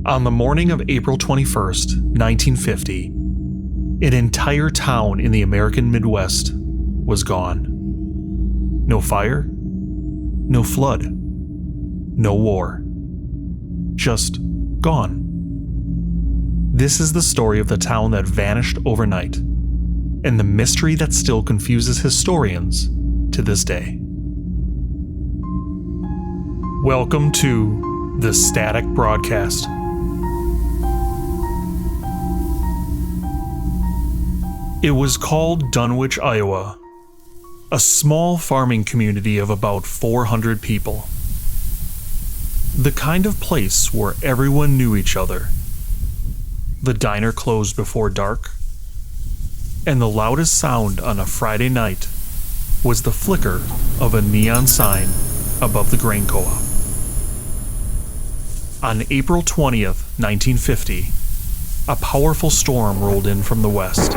On the morning of April 21st, 1950, an entire town in the American Midwest was gone. No fire, no flood, no war. Just gone. This is the story of the town that vanished overnight, and the mystery that still confuses historians to this day. Welcome to The Static Broadcast. It was called Dunwich, Iowa, a small farming community of about 400 people. The kind of place where everyone knew each other. The diner closed before dark, and the loudest sound on a Friday night was the flicker of a neon sign above the grain co-op. On April 20th, 1950, a powerful storm rolled in from the west.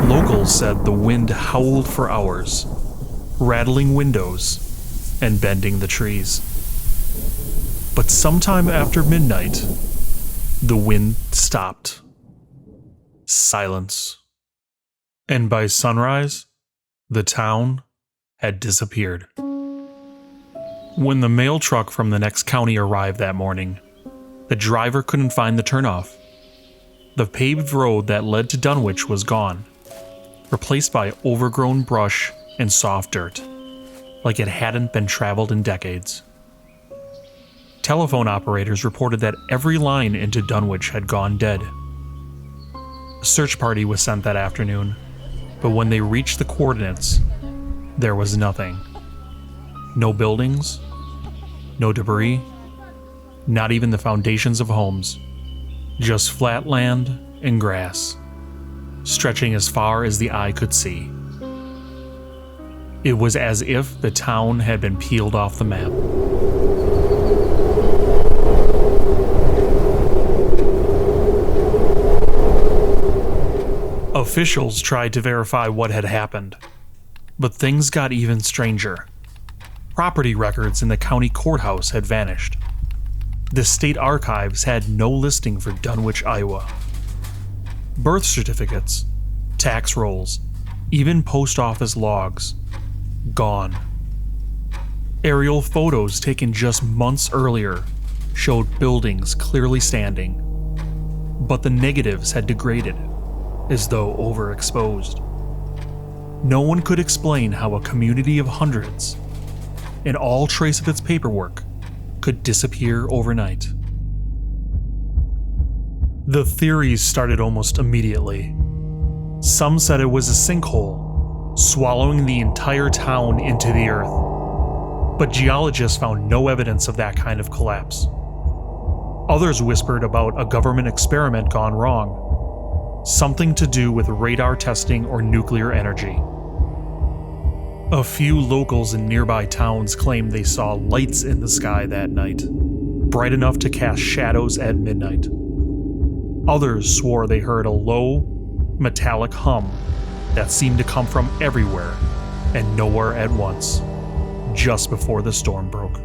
Locals said the wind howled for hours, rattling windows and bending the trees. But sometime after midnight, the wind stopped. Silence. And by sunrise, the town had disappeared. When the mail truck from the next county arrived that morning, the driver couldn't find the turnoff. The paved road that led to Dunwich was gone, replaced by overgrown brush and soft dirt, like it hadn't been traveled in decades. Telephone operators reported that every line into Dunwich had gone dead. A search party was sent that afternoon, but when they reached the coordinates, there was nothing. No buildings, no debris, not even the foundations of homes. Just flat land and grass, stretching as far as the eye could see. It was as if the town had been peeled off the map. Officials tried to verify what had happened, but things got even stranger. Property records in the county courthouse had vanished. The state archives had no listing for Dunwich, Iowa. Birth certificates, tax rolls, even post office logs, gone. Aerial photos taken just months earlier showed buildings clearly standing, but the negatives had degraded, as though overexposed. No one could explain how a community of hundreds, and all trace of its paperwork, could disappear overnight. The theories started almost immediately. Some said it was a sinkhole, swallowing the entire town into the earth, but geologists found no evidence of that kind of collapse. Others whispered about a government experiment gone wrong, something to do with radar testing or nuclear energy. A few locals in nearby towns claimed they saw lights in the sky that night, bright enough to cast shadows at midnight. Others swore they heard a low, metallic hum that seemed to come from everywhere and nowhere at once, just before the storm broke.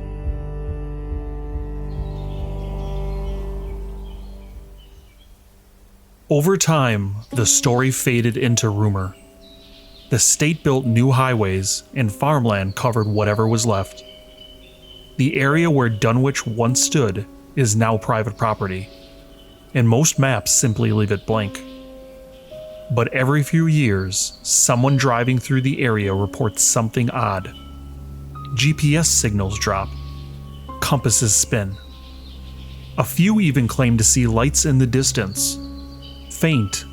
Over time, the story faded into rumor. The state built new highways, and farmland covered whatever was left. The area where Dunwich once stood is now private property, and most maps simply leave it blank. But every few years, someone driving through the area reports something odd. GPS signals drop, compasses spin. A few even claim to see lights in the distance, faint,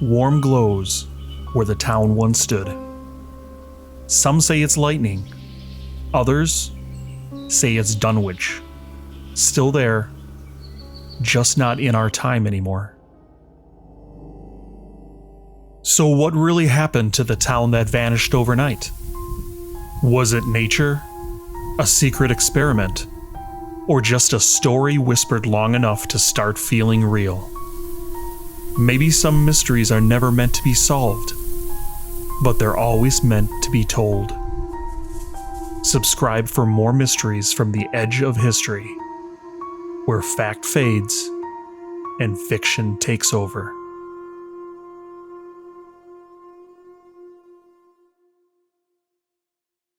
warm glows where the town once stood. Some say it's lightning, others say it's Dunwich, still there, just not in our time anymore. So what really happened to the town that vanished overnight? Was it nature, a secret experiment, or just a story whispered long enough to start feeling real? Maybe some mysteries are never meant to be solved, but they're always meant to be told. Subscribe for more mysteries from the edge of history. where fact fades and fiction takes over.